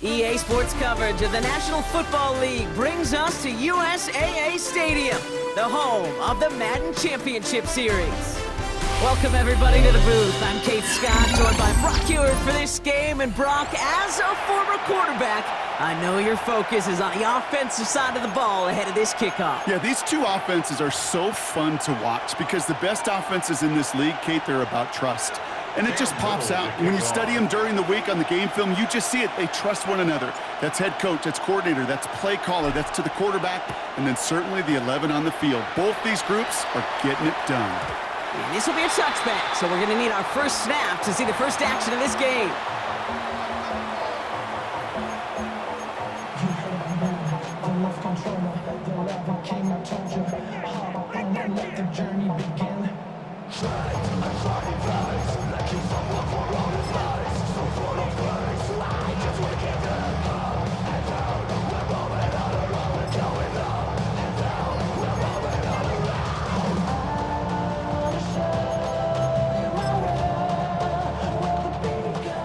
EA Sports coverage of the National Football League brings us to USAA Stadium, the home of the Madden Championship Series. Welcome everybody to the booth. I'm Kate Scott, joined by Brock Hewitt for this game. And Brock, as a former quarterback, I know your focus is on the offensive side of the ball ahead of this kickoff. Yeah, these two offenses are so fun to watch because the best offenses in this league, Kate, they're about trust. And it just pops out. When you study them during the week on the game film, you just see it. They trust one another. That's head coach, that's coordinator, that's play caller, that's to the quarterback, and then certainly the 11 on the field. Both these groups are getting it done. And this will be a touchback, so we're going to need our first snap to see the first action of this game.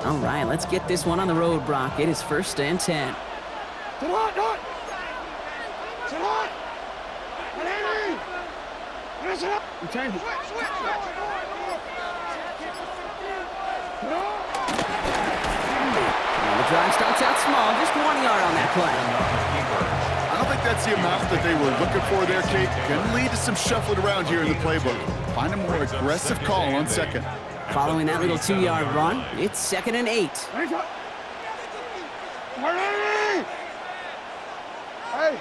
All right, let's get this one on the road, Brock. It is 1st and 10. Sit on! Sit on! You change it. The drive starts out small, just 1 yard on that play. I don't think that's the amount that they were looking for there, Kate. Can lead to some shuffling around here in the playbook. Find a more aggressive call on second. Following that little 2-yard run, it's 2nd and 8. Hey!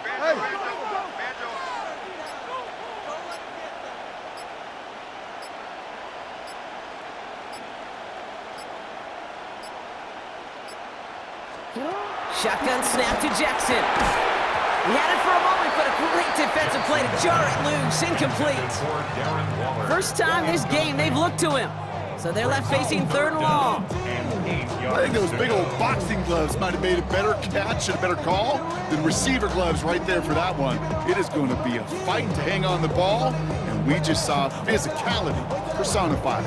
Shotgun snap to Jackson. He had it for a moment, but a great defensive play to jar it loose, incomplete. First time this game they've looked to him. So they're left facing 3rd and long. I think those big old boxing gloves might have made a better catch and a better call than receiver gloves right there for that one. It is going to be a fight to hang on the ball, and we just saw physicality personified.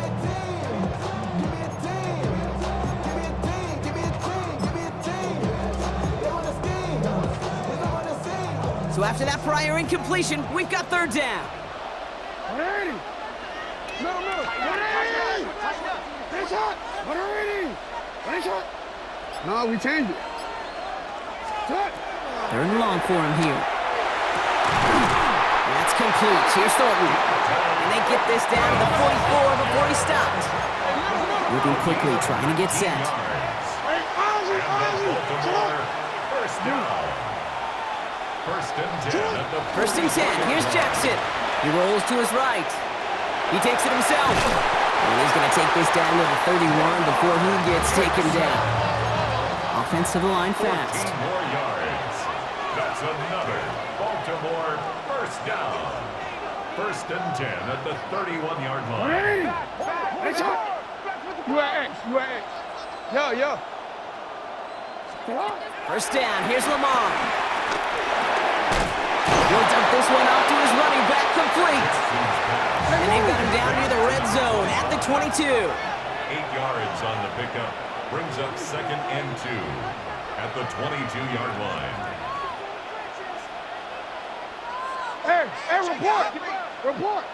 So after that prior incompletion, we've got 3rd down. No, we changed it. 3rd and long for him here. That's complete. Here's Thornton. And they get this down to the 44 before he stopped. Moving quickly, trying to get set. First and 10. Here's Jackson. He rolls to his right. He takes it himself. And he's going to take this down to the 31 before he gets taken down. Offensive line fast. More yards. That's another Baltimore first down. 1st and 10 at the 31-yard line. You at X. Yo. First down. Here's Lamar. He'll dump this one off to his running back, complete. And they've got him down near the red zone at the 22. 8 yards on the pickup. Brings up 2nd and 2 at the 22-yard line. Hey, report.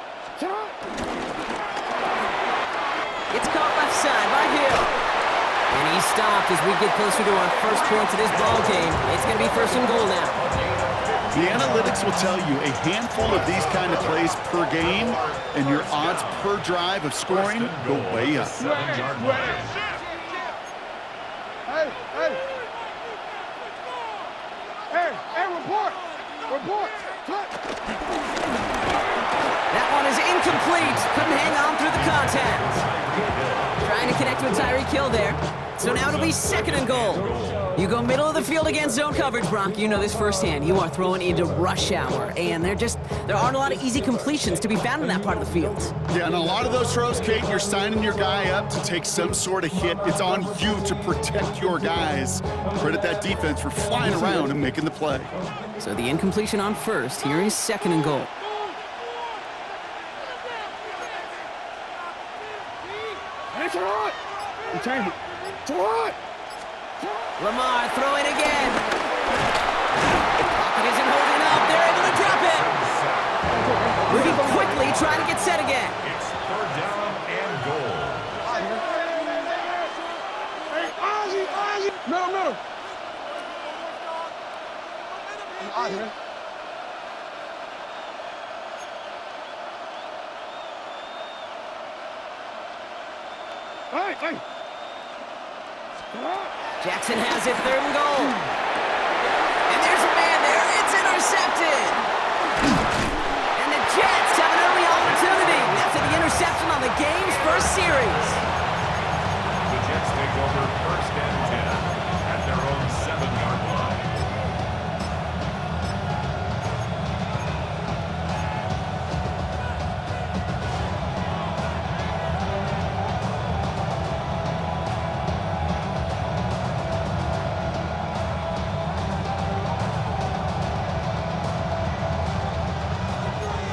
It's caught left side by Hill. And he's stopped as we get closer to our first points of this ball game. It's going to be 1st and goal now. The analytics will tell you a handful of these kind of plays per game, and your odds per drive of scoring go way up. 7-yard line. Hey, report. That one is incomplete. Couldn't hang on through the contact. Trying to connect with Tyreek Hill there. So now it'll be 2nd and goal. You go middle of the field against zone coverage, Brock. You know this firsthand. You are throwing into rush hour, and there aren't a lot of easy completions to be found in that part of the field. Yeah, and a lot of those throws, Kate, you're signing your guy up to take some sort of hit. It's on you to protect your guys. Credit that defense for flying around and making the play. So the incompletion on 1st. Here is 2nd and goal. You change it. To what? Lamar throwing again. Pocket isn't holding up. They're able to drop it. Moving quickly, trying to get set again. It's third down and goal. Hey, Ozzy. Middle. Ozzy, man. Hey. Jackson has it, third and goal. And there's a man there. It's intercepted. And the Jets have an early opportunity after the interception on the game's first series. The Jets take over first and 10 at their own 7-yard line.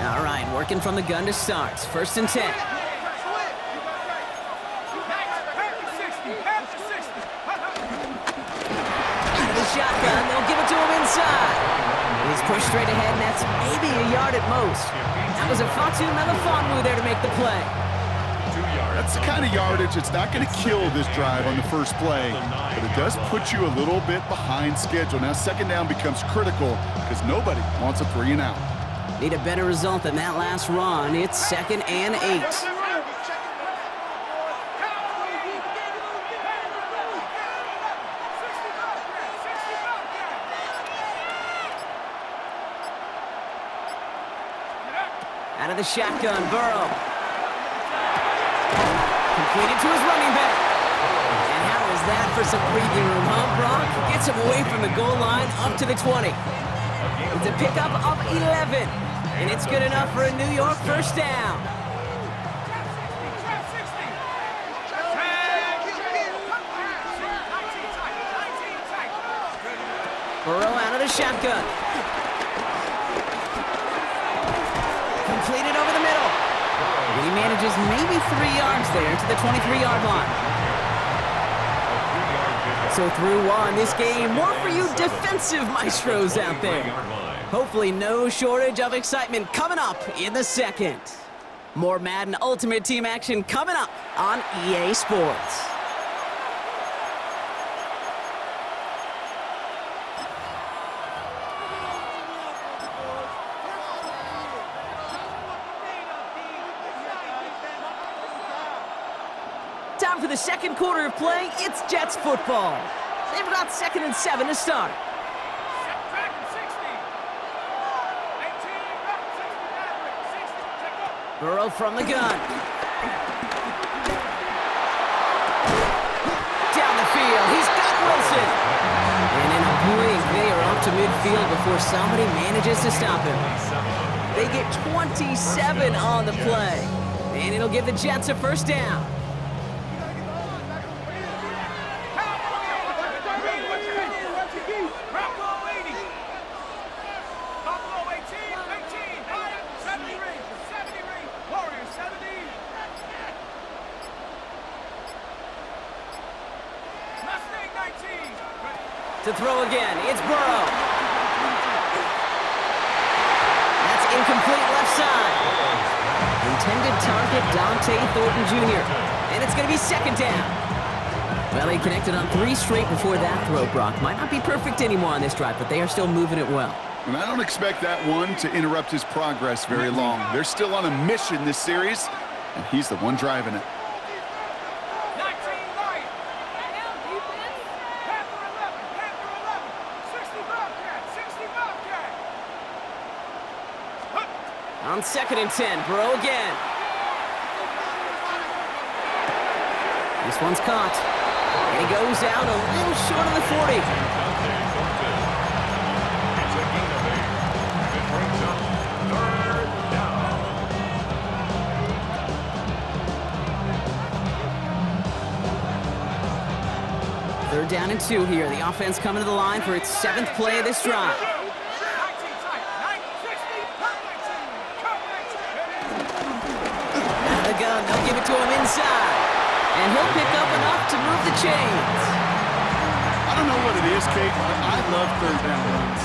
All right, working from the gun to start. First and 10. Out of the shotgun, they'll give it to him inside. He's pushed straight ahead, and that's maybe a yard at most. That was a Fatu Melifonwu there to make the play. 2 yards. That's the kind of yardage it's not going to kill this drive on the first play, but it does put you a little bit behind schedule. Now second down becomes critical because nobody wants a 3 and out. Need a better result than that last run. It's second and 8. Out of the shotgun, Burrow. Completed to his running back. And how is that for some breathing room, huh, Brock? Gets him away from the goal line up to the 20. It's a pickup of 11. And it's good enough for a New York first down. Burrow out of the shotgun. Completed over the middle. And he manages maybe 3 yards there to the 23-yard line. So through one, this game, more for you defensive maestros out there. Hopefully no shortage of excitement coming up in the second. More Madden Ultimate Team action coming up on EA Sports. Time for the second quarter of play. It's Jets football. They've got 2nd and 7 to start. Burrow from the gun. Down the field, he's got Wilson. And in a blink, they are up to midfield before somebody manages to stop him. They get 27 on the play. And it'll give the Jets a first down. To throw again, it's Burrow. That's incomplete left side. Intended target, Dante Thornton Jr. And it's going to be second down. Well, he connected on 3 straight before that throw, Brock. Might not be perfect anymore on this drive, but they are still moving it well. And I don't expect that one to interrupt his progress very long. They're still on a mission this series, and he's the one driving it. On 2nd and 10, Burrow again. This one's caught. And he goes out a little short of the 40. It's a gain of 8. It brings up third down. 3rd down and 2 here. The offense coming to the line for its 7th play of this drive. Gun. They'll give it to him inside. And he'll pick up enough to move the chains. don't know what it is, Kate, but I love third down runs.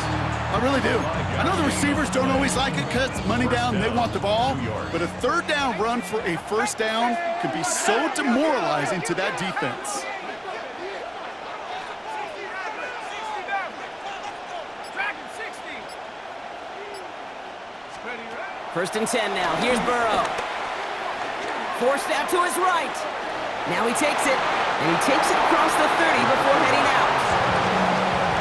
I really do. I know the receivers don't always like it because money down, they want the ball, but a third down run for a first down can be so demoralizing to that defense. First and 10 now. Here's Burrow. Forced out to his right. Now he takes it, and he takes it across the 30 before heading out.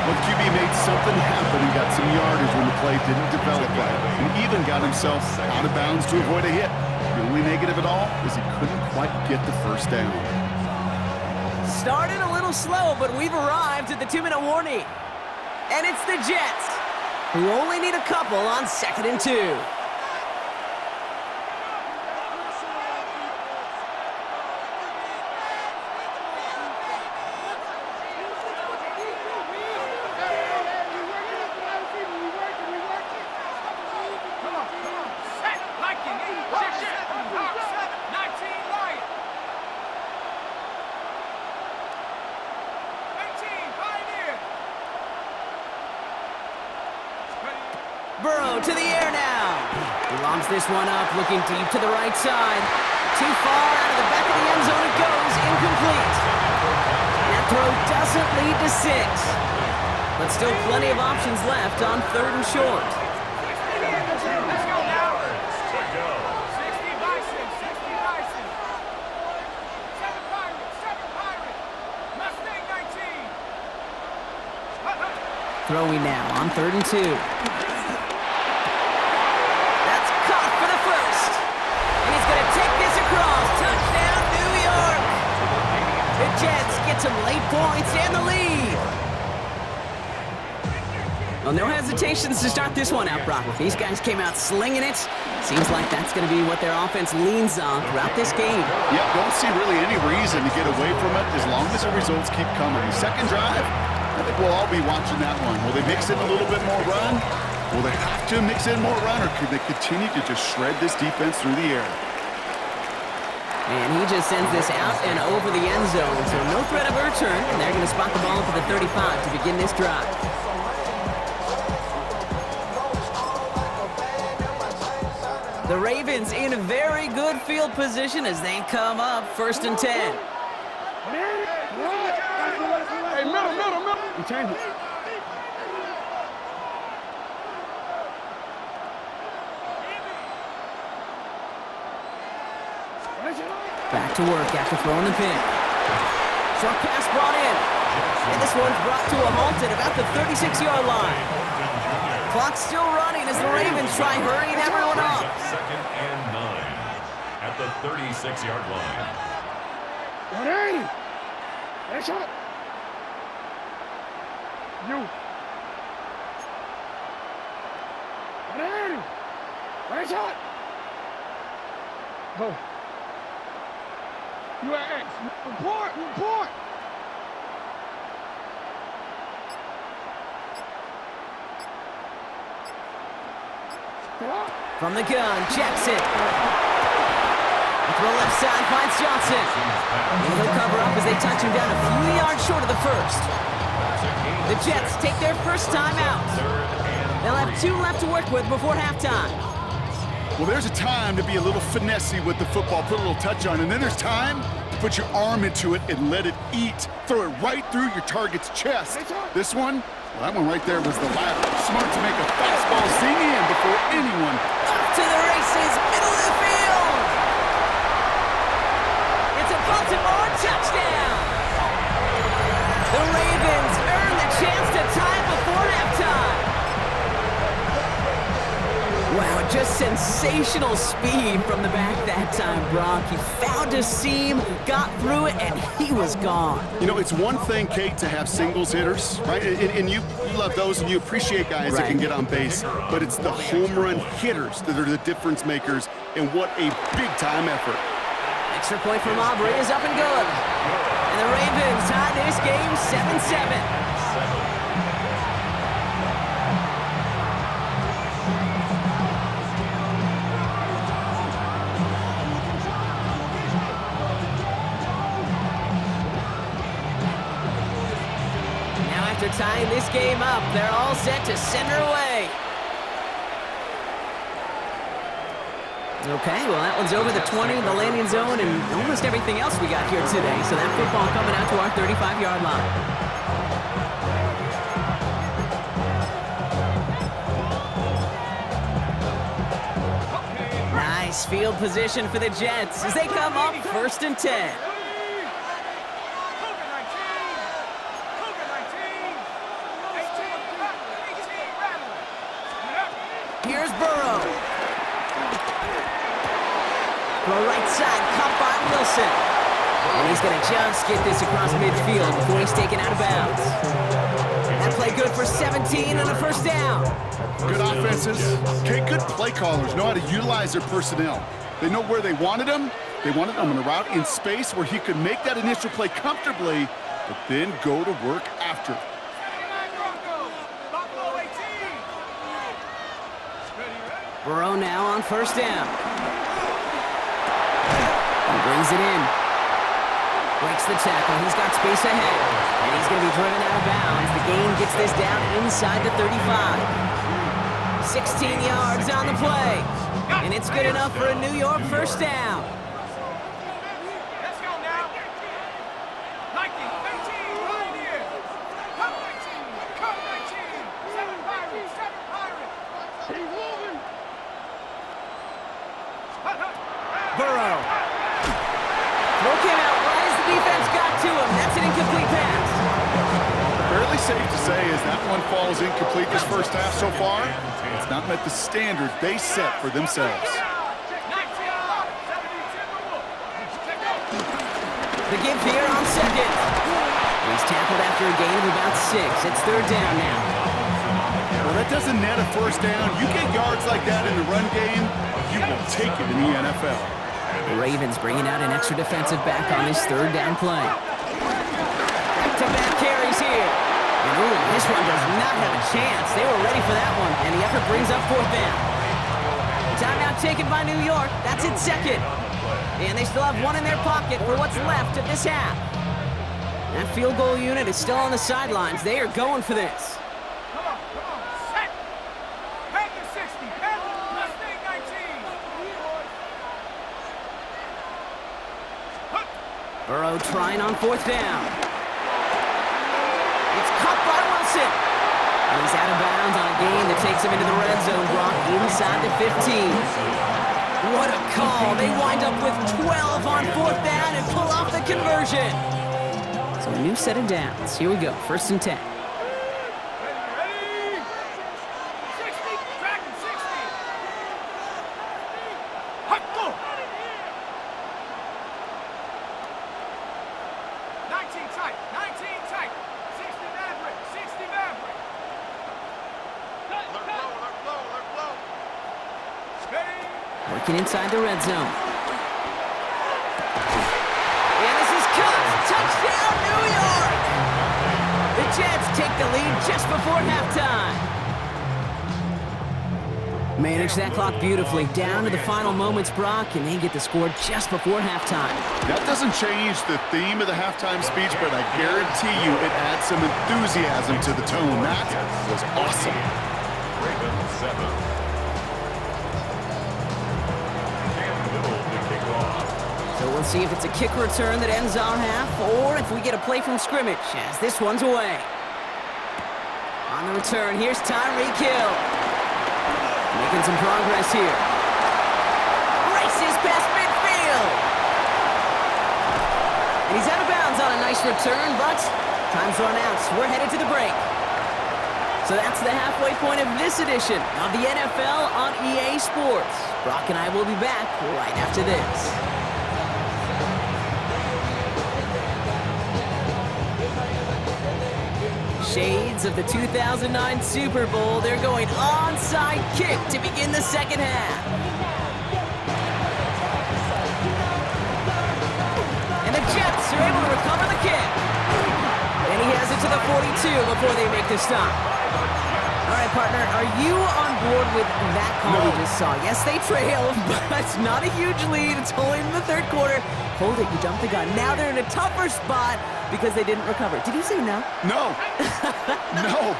Well, QB made something happen and got some yardage when the play didn't develop right, and even got himself out of bounds to avoid a hit. The only negative at all is he couldn't quite get the first down. Started a little slow, but we've arrived at the 2-minute warning. And it's the Jets, who only need a couple on 2nd and 2. Burrow to the air now. He lobs this one up, looking deep to the right side. Too far out of the back of the end zone it goes, incomplete. That throw doesn't lead to 6. But still plenty of options left on 3rd and short. Let's go now. 60 Bison, 60 Bison. 7 Pirates, 7 Pirates. Mustang 19. Throwing now on 3rd and 2. Jets get some late points and the lead. Well, no hesitations to start this one out, Brock. These guys came out slinging it. Seems like that's going to be what their offense leans on throughout this game. Yeah, don't see really any reason to get away from it as long as the results keep coming. Second drive, I think we'll all be watching that one. Will they mix in a little bit more run? Will they have to mix in more run, or could they continue to just shred this defense through the air? And he just sends this out and over the end zone, so no threat of a return. And they're going to spot the ball to the 35 to begin this drive. The Ravens in a very good field position as they come up 1st and 10. Hey, middle. You change it. Back to work after throwing the pick. Short pass brought in. And this one's brought to a halt at about the 36-yard line. Clock's still running as the Ravens try hurrying everyone up. 2nd and 9 at the 36-yard line. 180. Nice shot. You. 180. Nice shot. Go. You are X. Report. From the gun, Jackson. The throw left side finds Johnson. And he'll cover up as they touch him down a few yards short of the first. The Jets take their first time out. They'll have 2 left to work with before halftime. Well, there's a time to be a little finessey with the football, put a little touch on, and then there's time to put your arm into it and let it eat. Throw it right through your target's chest. This one, well, that one right there was the latter. Smart to make a fastball sing in before anyone. Up to the races, middle of the field. It's a Baltimore touchdown. The Ravens earn the chance to tie before halftime. Wow, just sensational speed from the back that time, Brock. He found a seam, got through it, and he was gone. You know, it's one thing, Kate, to have singles hitters, right? And you love those, and you appreciate guys that can get on base. But it's the home run hitters that are the difference makers, and what a big-time effort. Extra point from Aubrey is up and good. And the Ravens tie this game 7-7. after tying this game up, they're all set to send her away. Okay, well, that one's over the 20, the landing zone, and almost everything else we got here today. So that football coming out to our 35-yard line. Nice field position for the Jets as they come up 1st and 10. Here's Burrow. Throw right side, caught by Wilson. And he's going to just get this across midfield before he's taken out of bounds. That play good for 17 and a 1st down. Good offenses. Okay, good play callers know how to utilize their personnel. They know where they wanted him. They wanted him on a route in space where he could make that initial play comfortably, but then go to work after. Burrow now on 1st down. He brings it in. Breaks the tackle. He's got space ahead. And he's going to be driven out of bounds. The gain gets this down inside the 35. 16 yards on the play. And it's good enough for a New York 1st down. Let's go now. 19, 18, right here. Cut 19, cut 19. 7 Pirates, 7 Pirates. Keep moving. Burrow. Throw came out right as the defense got to him. That's an incomplete pass. Fairly safe to say as that one falls incomplete this 1st half so far, it's not met the standard they set for themselves. The give here on 2nd. He's tackled after a gain of about 6. It's 3rd down now. Well, that doesn't net a 1st down. You get yards like that in the run game, you will take it in the NFL. The Ravens bringing out an extra defensive back on this 3rd down play. Back-to-back carries here. And ooh, this one does not have a chance. They were ready for that one, and the effort brings up 4th down. Timeout taken by New York. That's its 2nd. And they still have one in their pocket for what's left of this half. That field goal unit is still on the sidelines. They are going for this. Come on, set. Panther 60, Panther, Mustang 19. Burrow trying on 4th down. It's caught by Wilson. And he's out of bounds on a gain that takes him into the red zone, Brock, inside the 15. What a call. They wind up with 12 on 4th down and pull off the conversion. So a new set of downs. Here we go, 1st and 10. Ready? 60, Dragon 60. Hot go. 19 tight, 19 tight. 60 Maverick, 60 Maverick. They're low. Steady. Working inside the red zone. And this is caught. Touchdown, New York! The Jets take the lead just before halftime. Manage that clock beautifully. Down to the final moments, Brock, and they get the score just before halftime. That doesn't change the theme of the halftime speech, but I guarantee you it adds some enthusiasm to the tone. That was awesome. Ravens 7. So we'll see if it's a kick return that ends our half, or if we get a play from scrimmage, as this one's away. On the return, here's Tyreek Hill. Making some progress here. Races past midfield. And he's out of bounds on a nice return, but time's run out, so we're headed to the break. So that's the halfway point of this edition of the NFL on EA Sports. Brock and I will be back right after this. Shades of the 2009 Super Bowl. They're going onside kick to begin the 2nd half. And the Jets are able to recover the kick. And he has it to the 42 before they make the stop. All right, partner, are you on board with that call we just saw? Yes, they trailed, but it's not a huge lead. It's only in the third quarter. Hold it, you jumped the gun. Now they're in a tougher spot because they didn't recover. Did he say no? No. No.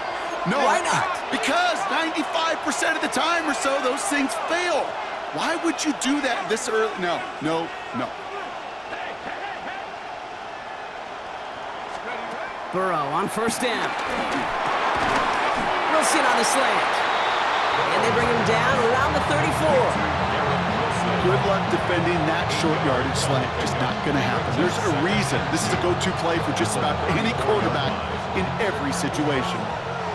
No. Why not? Because 95% of the time or so, those things fail. Why would you do that this early? No, no, no. Burrow on first down. Wilson on the slant. And they bring him down around the 34. Good luck defending that short yardage slant. Just not going to happen. There's a reason. This is a go-to play for just about any quarterback in every situation.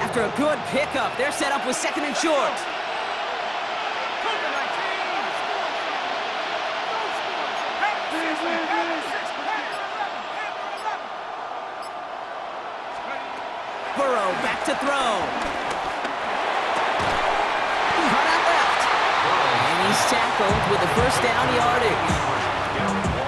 After a good pickup, they're set up with second and short. Burrow back to throw. Cut out left. And he's tackled with a first down yardage.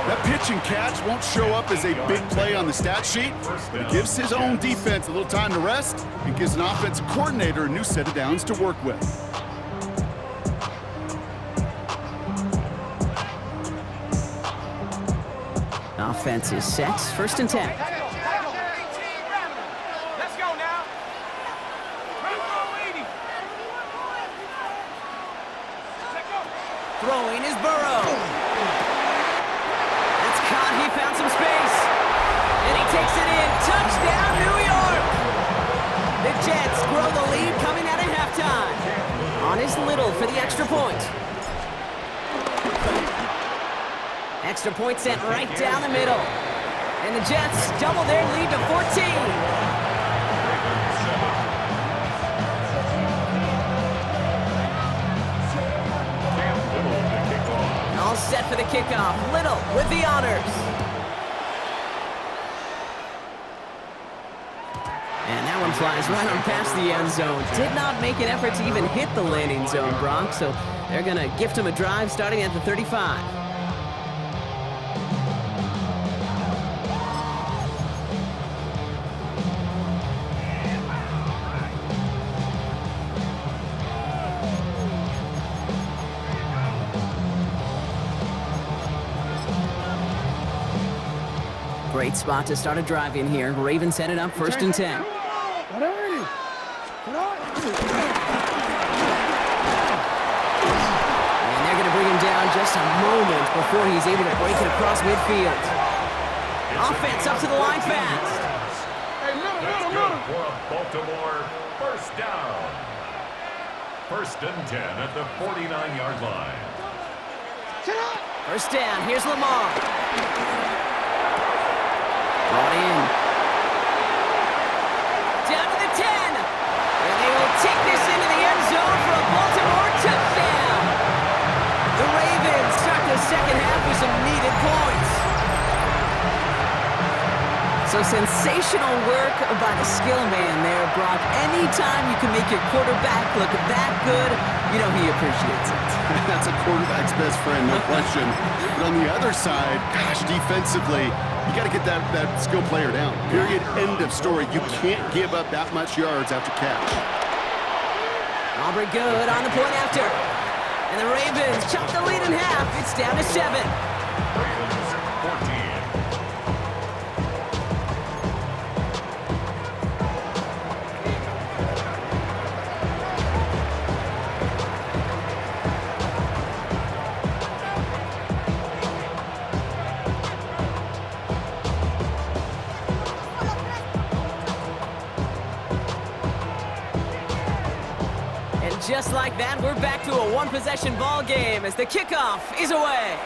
That pitch and catch won't show up as a big play on the stat sheet, but it gives his own defense a little time to rest and gives an offensive coordinator a new set of downs to work with. Offense is set. First and 10. Let's go now. Throwing is Burrow. That's caught. He found some space. And he takes it in. Touchdown, New York. The Jets grow the lead coming out of halftime. On is Little for the extra point. Extra point sent right down the middle. And the Jets double their lead to 14. All set for the kickoff. Little with the honors. And that one flies right on past the end zone. Did not make an effort to even hit the landing zone, Bronx. So they're going to gift him a drive starting at the 35. Great spot to start a drive in here. Ravens set it up first and 10. And they're going to bring him down just a moment before he's able to break it across midfield. Offense up to the line fast. That's good for a Baltimore first down. First and 10 at the 49-yard line. First down. Here's Lamar. Brought in. Down to the 10. And they will take this into the end zone for a Baltimore touchdown. The Ravens start the second half with some needed points. So sensational work by the skill man there, Brock. Anytime you can make your quarterback look that good, you know he appreciates it. That's a quarterback's best friend, no question. But on the other side, gosh, defensively, you got to get that skill player down. Period. End of story. You can't give up that much yards after catch. Aubrey good on the point after. And the Ravens chop the lead in half. It's down to 7. Ravens 14. Just like that, we're back to a one-possession ball game as the kickoff is away.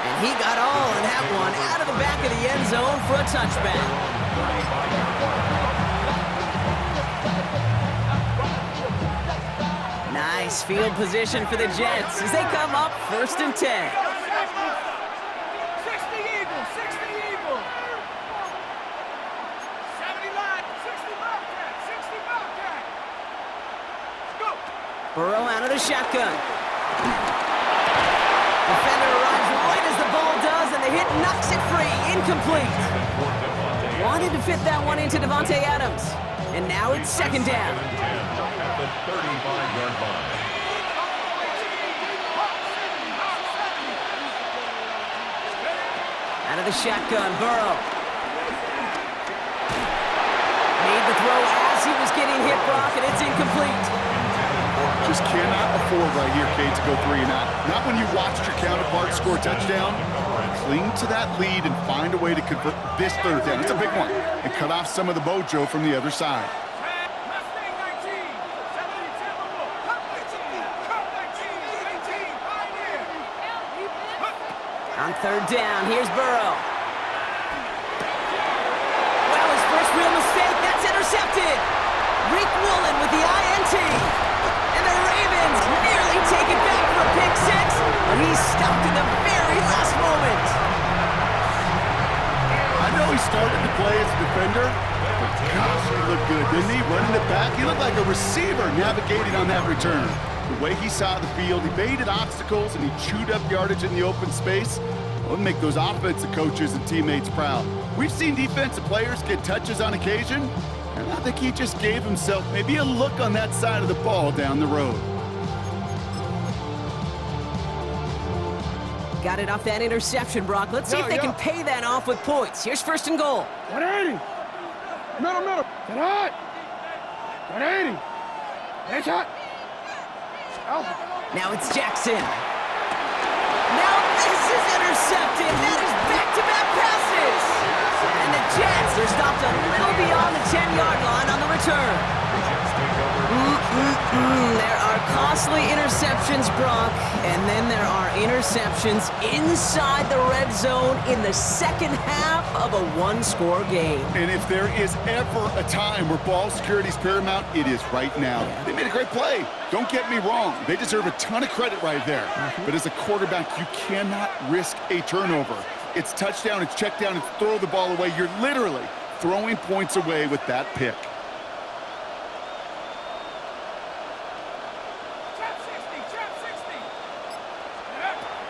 And he got all in that one out of the back of the end zone for a touchback. Nice field position for the Jets as they come up first and 10. 60 Eagles, 60 Eagles. 70 line, 60 Bobcat, 60 Bobcat. Go. Burrow out of the shotgun. Defender arrives right as the ball does, and the hit knocks it free. Incomplete. Wanted to fit that one into Devontae Adams. And now it's second down. At the 35-yard line. Out of the shotgun, Burrow. Made the throw as he was getting hit, Brock, and it's incomplete. Just cannot afford right here, Kate, to go 3 and out. Not when you watched your counterpart score a touchdown. Cling to that lead and find a way to convert this third down. It's a big one. And cut off some of the mojo from the other side. On third down, here's Burrow. Well, his first real mistake, that's intercepted. Rick Woolen with the INT. And the Ravens nearly take it back for a pick six, but he's stopped in the very last moment. I know he started to play as a defender, but gosh, he looked good, didn't he? Running it back, he looked like a receiver navigating on that return. The way he saw the field, he evaded obstacles, and he chewed up yardage in the open space. It would make those offensive coaches and teammates proud. We've seen defensive players get touches on occasion, and I think he just gave himself maybe a look on that side of the ball down the road. Got it off that interception, Brock. Let's see if they can pay that off with points. Here's first and goal. 180. Middle. Get hot. 180. Head shot. Now it's Jackson. Now this is intercepted. That is back-to-back passes. And the Jets, they're stopped a little beyond the 10-yard line on the return. There are costly interceptions, Brock, and then there are interceptions inside the red zone in the second half of a one-score game. And if there is ever a time where ball security is paramount, it is right now. They made a great play. Don't get me wrong. They deserve a ton of credit right there. But as a quarterback, you cannot risk a turnover. It's touchdown, it's check down, it's throw the ball away. You're literally throwing points away with that pick.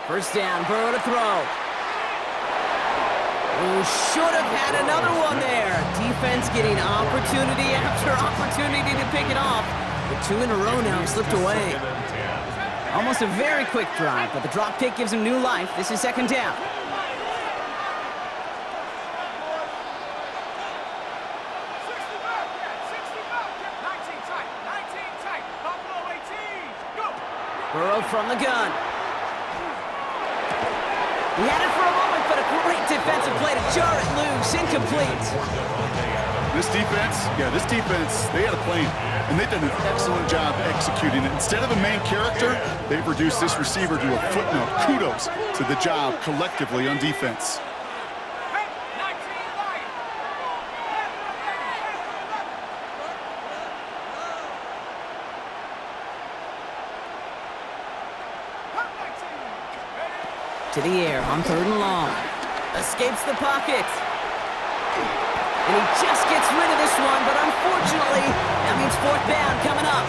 First down, Burrow to throw. Ooh, should have had another one there. Defense getting opportunity after opportunity to pick it off. The 2 in a row now slipped away. Almost a very quick drive, but the drop kick gives him new life. This is second down. Burrow from the gun. He had it for a moment, but a great defensive play to jar it loose. Incomplete. This defense, they had a plan, and they've done an excellent job executing it. Instead of a main character, they've reduced this receiver to a footnote. Kudos to the job collectively on defense. To the air on third and long. Escapes the pocket. And he just gets rid of this one, but unfortunately, that means fourth down coming up.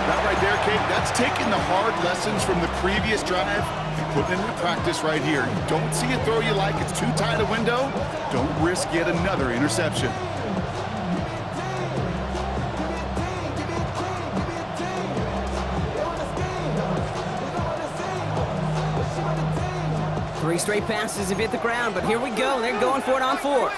That right there, Kate, that's taking the hard lessons from the previous drive and putting it into practice right here. You don't see a throw you like, it's too tight a window. Don't risk yet another interception. Three straight passes have hit the ground, but here we go. They're going for it on fourth.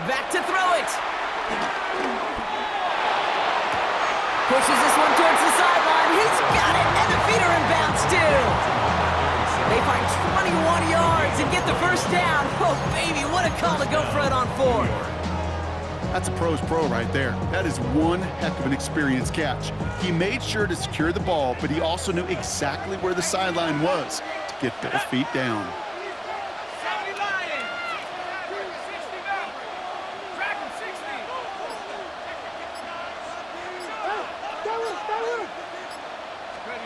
Back to throw it. Pushes this one towards the sideline. He's got it, and the feet are in bounds still. They find 21 yards and get the first down. Oh, baby, what a call to go for it on fourth. That's a pro's pro right there. That is one heck of an experienced catch. He made sure to secure the ball, but he also knew exactly where the sideline was to get both feet down.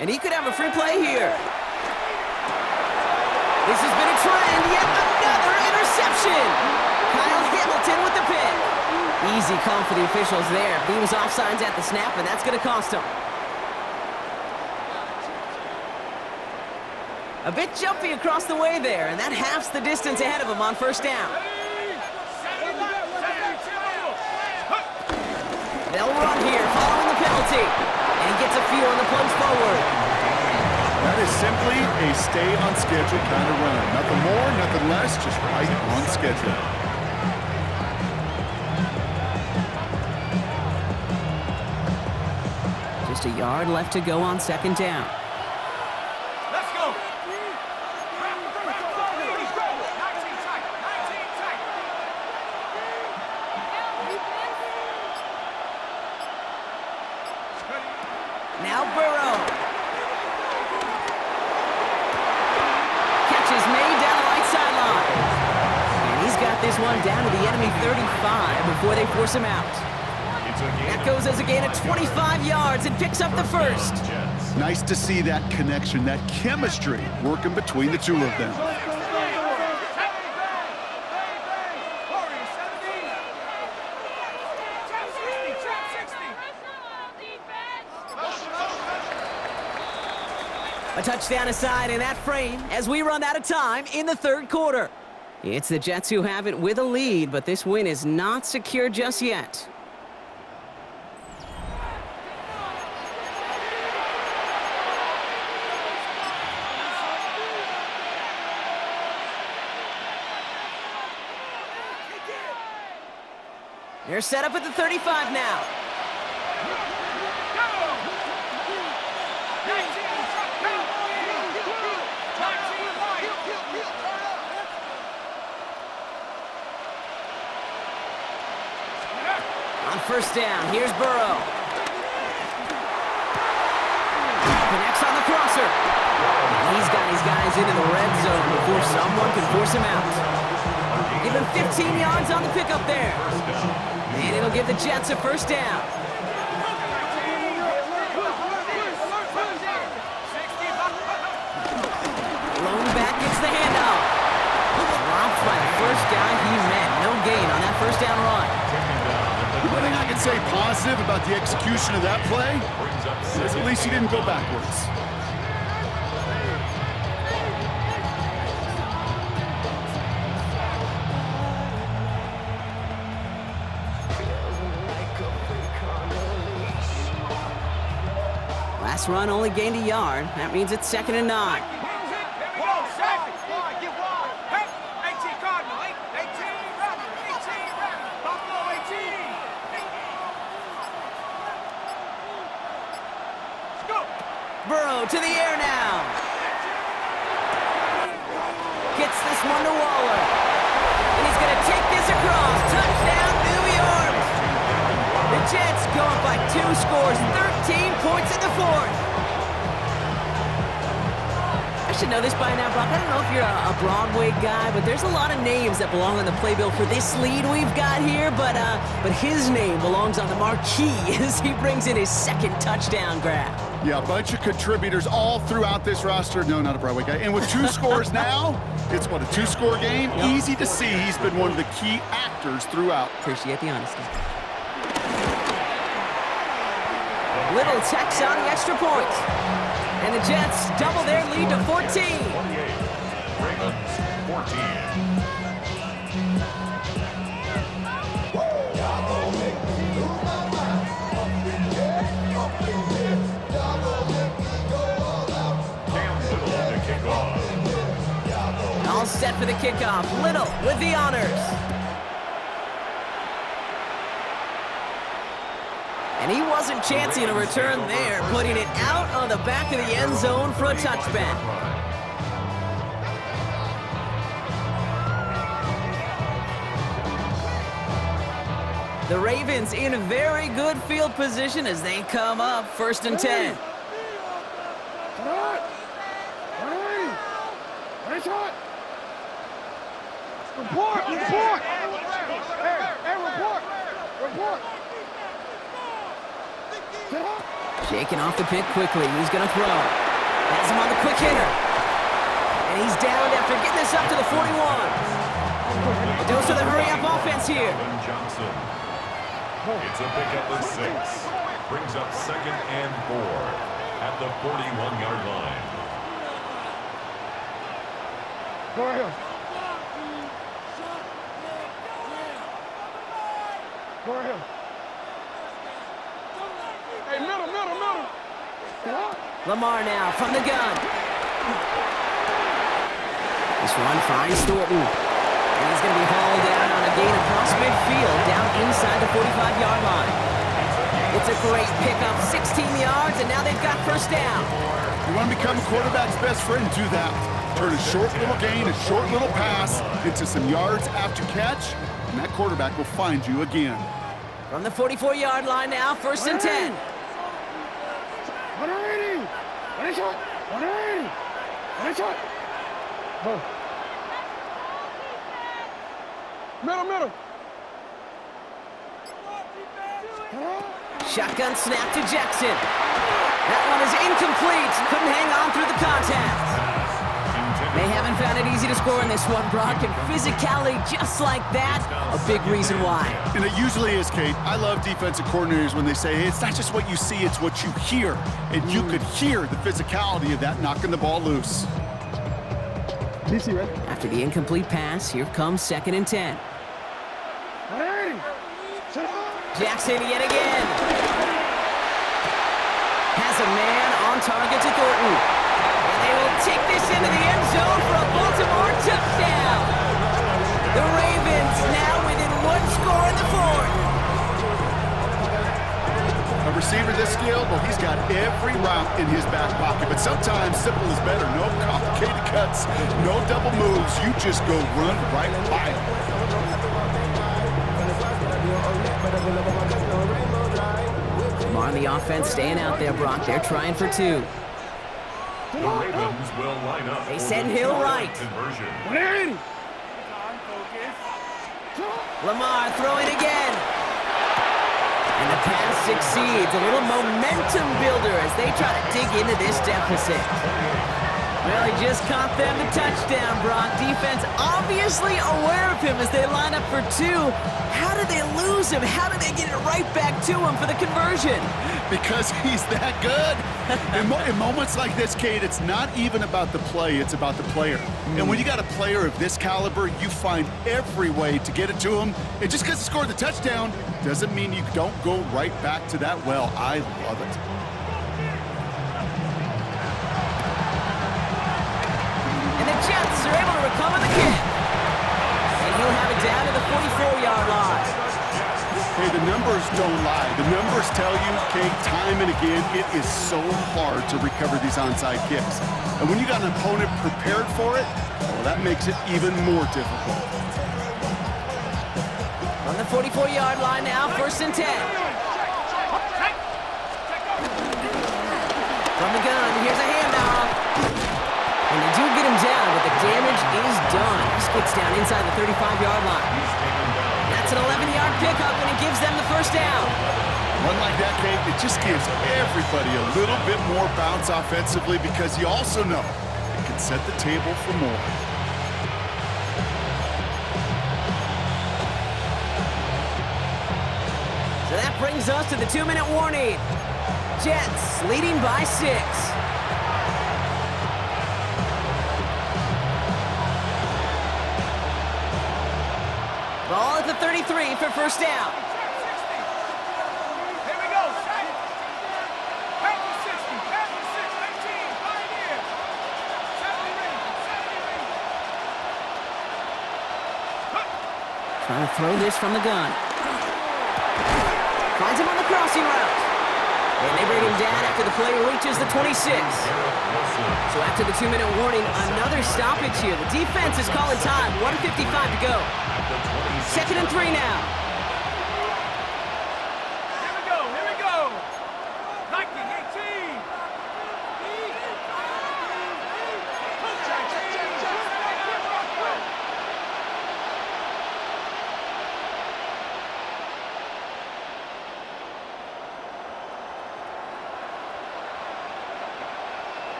And he could have a free play here. This has been a trend, yet another interception. Kyle Hamilton with the pick. Easy call for the officials there. He was offsides at the snap, and that's going to cost him. A bit jumpy across the way there, and that halves the distance ahead of him on first down. They'll run here following the penalty. And he gets a few on the plunge forward. That is simply a stay-on-schedule kind of run. Nothing more, nothing less, just right on schedule. Just a yard left to go on second down. Let's go. 19 tight. 19 tight. Now Burrow. Catch is made down the right sideline. And he's got this one down to the enemy 35 before they force him out. That goes as a gain of 25 yards and picks up the first. Nice to see that connection, that chemistry working between the two of them. A touchdown aside in that frame as we run out of time in the third quarter. It's the Jets who have it with a lead, but this win is not secure just yet. They're set up at the 35 now. On first down, here's Burrow. Connects on the crosser. And he's got his guys into the red zone before someone can force him out. Give him 15 yards on the pickup there. And it'll give the Jets a first down. Lone back gets the handoff. Dropped by the first guy he met. No gain on that first down run. One thing I can say positive about the execution of that play is at least he didn't go backwards. Last run only gained a yard. That means it's 2nd and 9. Burrow to the air now. Gets this one to Waller. And he's going to take this across. Touchdown, New York. The Jets go up by 2 scores, 13 points in the fourth. I should know this by now, Brock. I don't know if you're a Broadway guy, but there's a lot of names that belong on the playbill for this lead we've got here, but his name belongs on the marquee as he brings in his 2nd touchdown grab. Yeah, a bunch of contributors all throughout this roster. No, not a Broadway guy. And with 2 scores now, it's what, a 2-score game? Yep. Easy to see he's been one of the key actors throughout. Appreciate the honesty. Little techs on the extra point. And the Jets double their lead to 14. Ravens 14. All set for the kickoff. Little with the honors. And he wasn't chancing a return there, putting it out on the back of the end zone for a touchback. The Ravens in very good field position as they come up 1st and 10. Report! Report! Report! Shaking off the pick quickly. He's going to throw. Has him on the quick hitter. And he's down after getting this up to the 41. A dose of the hurry-up offense here. It's a pickup of 6. Brings up 2nd and 4 at the 41-yard line. Go right here. Go right here. Hey, middle. Lamar now from the gun. This run finds Thornton. And he's going to be hauled down on a gain across midfield, down inside the 45-yard line. It's a great pickup, 16 yards, and now they've got first down. You want to become a quarterback's best friend, do that. Turn a short little gain, a short little pass into some yards after catch, and that quarterback will find you again. From the 44-yard line now, first and 10. 180. 180. 180. Go. Middle. Shotgun snap to Jackson. That one is incomplete. Couldn't hang on through the contact. They haven't found it easy to score in this one, Brock, and physicality just like that, a big reason why. And it usually is, Kate. I love defensive coordinators when they say, hey, it's not just what you see, it's what you hear. And you could hear the physicality of that knocking the ball loose. DC, ready? After the incomplete pass, here comes second and 10. 180. Jackson yet again. Has a man on target to Thornton. And they will take this into the end zone for a Baltimore touchdown. The Ravens now within one score in the fourth. A receiver this skilled, well, he's got every route in his back pocket. But sometimes simple is better. No complicated cuts, no double moves. You just go run right by him. Lamar on the offense staying out there, Brock. They're trying for two. The Ravens will line up. They send Hill right. Conversion. 180. Lamar throwing again. And the pass succeeds. A little momentum builder as they try to dig into this deficit. Well, he just caught them the touchdown, Brock. Defense obviously aware of him as they line up for two. How did they lose him? How did they get it right back to him for the conversion? Because he's that good. In moments like this, Kate, it's not even about the play, it's about the player. And when you got a player of this caliber, you find every way to get it to him. And just because he scored the touchdown doesn't mean you don't go right back to that well. I love it. And the Jets are able to recover the kick. And he'll have it down to the 44-yard line. Hey, the numbers don't lie. The numbers tell you, Kate, time and again, it is so hard to recover these onside kicks. And when you got an opponent prepared for it, well, that makes it even more difficult. On the 44-yard line now, first and 10. From the gun, here's a handoff. And they do get him down, but the damage is done. He gets down inside the 35-yard line. That's an 11-yard pickup, and it gives them the first down. One like that, Kate, it just gives everybody a little bit more bounce offensively because you also know it can set the table for more. So that brings us to the 2-minute warning. Jets leading by 6. Ball at the 33 for first down. Here we go. Pass the 60. Pass the 6. 18. Pioneer. 70 Ravens. Trying to throw this from the gun. Finds him on the crossing route. And they bring him down after the play reaches the 26. So after the 2-minute warning, another stoppage here. The defense is calling time. 1:55 to go. Second and 3 now. Here we go. 1918.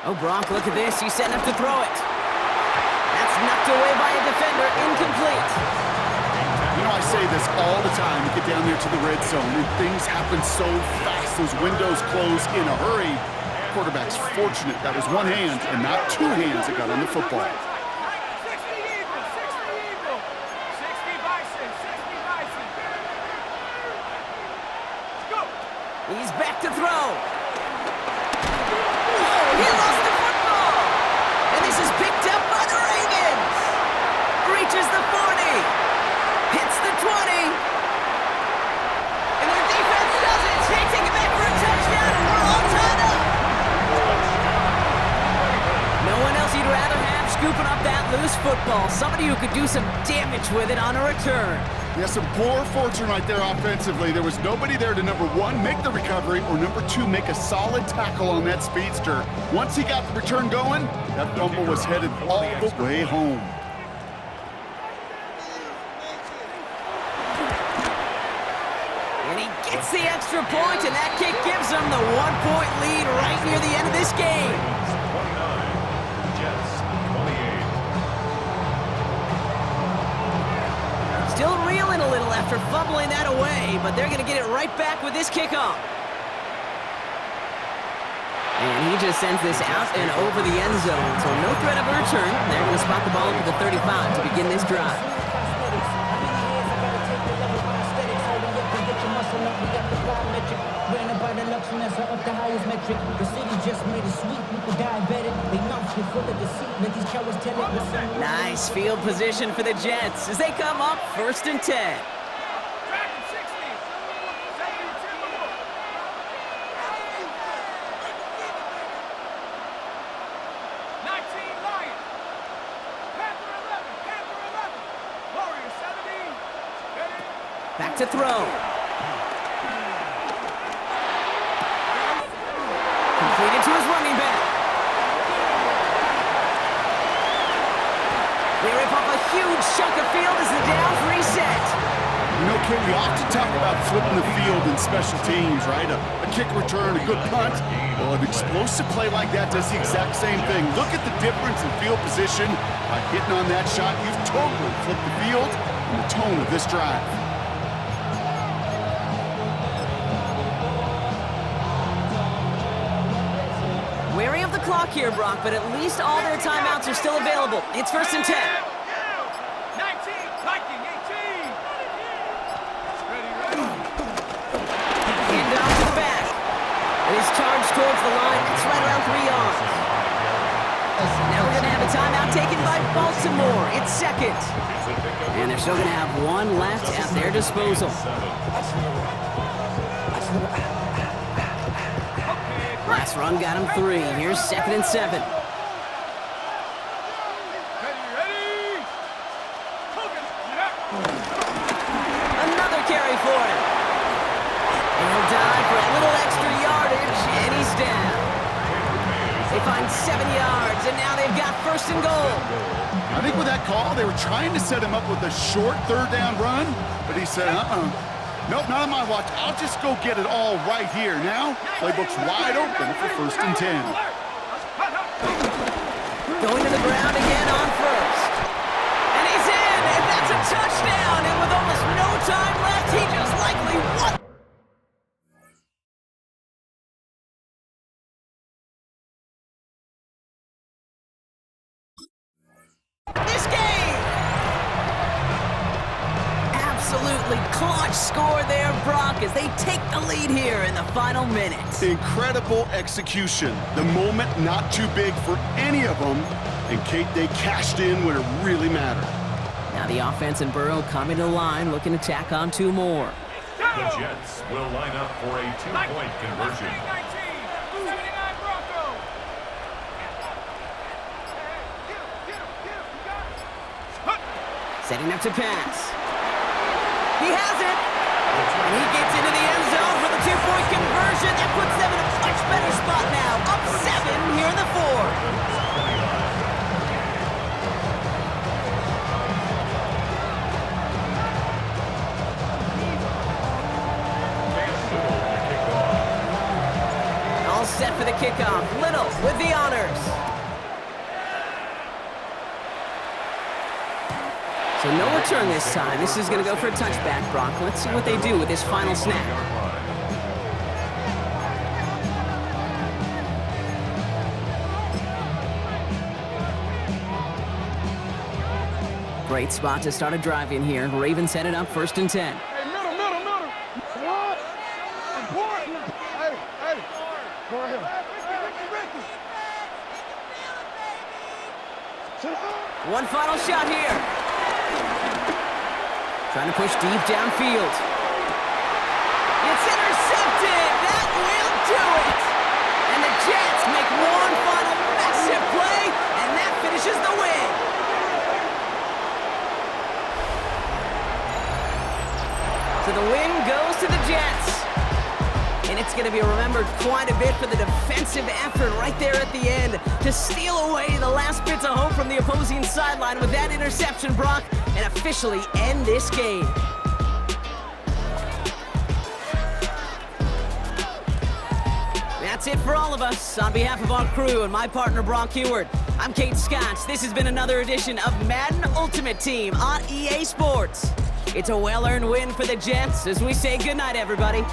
Oh, Brock, look at this. He's setting up to throw it. knocked away by a defender, incomplete. You know, I say this all the time. You get down there to the red zone, and things happen so fast. Those windows close in a hurry. Quarterback's fortunate that was one hand and not two hands that got on the football. 60 Eagle, 60 Eagle, 60 Bison, 60 Bison. Go! He's back to throw. Oh, he lost the football. And this is picked up by the Ravens. Reaches the 40. Hits the 20. And their defense does it. They take it back for a touchdown, and we're all tied up. No one else you'd rather have scooping up that loose football. Somebody who could do some damage with it on a return. Yeah, some poor fortune right there offensively. There was nobody there to, number one, make the recovery, or number two, make a solid tackle on that speedster. Once he got the return going, that fumble was headed all the way home. And he gets the extra point, and that kick gives them the 1-point lead right near the end of this game. 29, Jets 28. Still reeling a little after fumbling that away, but they're going to get it right back with this kickoff. And he just sends this out and over the end zone, so no threat of a return. They're going to spot the ball to the 35 to begin this drive. Nice field position for the Jets as they come up 1st and 10. Dragon 60, 70 Timberwolves. 19 Lions. Panther 11, Warriors 70. Ready? Back to throw. Completed to his running back. They rip off a huge chunk of field as the downs reset. You know, Kate, we often talk about flipping the field in special teams, right? A kick return, a good punt. Well, an explosive play like that does the exact same thing. Look at the difference in field position. By hitting on that shot, you've totally flipped the field and the tone of this drive. Wary of the clock here, Brock, but at least all their timeouts are still available. It's 1st and 10. 19, Viking 18. Ready, ready. Hand off to the back. And he's charged towards the line. It's right around 3 yards. Now we're going to have a timeout taken by Baltimore. It's 2nd. And they're still going to have one left at their disposal. Last run got him 3. Here's 2nd and 7. Ready, ready. Hogan, Another carry for him. And he'll dive for a little extra yardage, and he's down. They find 7 yards, and now they've got 1st and goal. I think with that call, they were trying to set him up with a short 3rd down run, but he said, nope, not on my watch. I'll just go get it all right here. Now, playbook's wide open for 1st and 10. Going to the ground again on 1st. And he's in, and that's a touchdown. And with almost no time left, he just likely won. This game! Absolutely clutch score there, Brock, as they take the lead here in the final minutes. Incredible execution. The moment not too big for any of them. And Kate, they cashed in when it really mattered. Now the offense and Burrow coming to the line, looking to tack on 2 more. The Jets will line up for a 2-point conversion. 79 Broncos. Setting up to pass. He has it! And he gets into the end zone for the 2-point conversion. That puts them in a much better spot now. Up 7 here in the 4th. All set for the kickoff. Little with the honors. So no return this time. This is going to go for a touchback, Brock. Let's see what they do with this final snap. Great spot to start a drive in here. Ravens set it up 1st and 10. Hey, middle. What? Important. Hey. Go ahead. Ricky. Sit down. One final shot here. Trying to push deep downfield. It's intercepted. That will do it. And the Jets make one final massive play, and that finishes the win. So the win goes to the Jets. And it's going to be remembered quite a bit for the defensive effort right there at the end to steal away the last bits of hope from the opposing sideline with that interception, Brock, and officially end this game. That's it for all of us. On behalf of our crew and my partner, Brock Heward, I'm Kate Scotts. This has been another edition of Madden Ultimate Team on EA Sports. It's a well-earned win for the Jets as we say goodnight, everybody.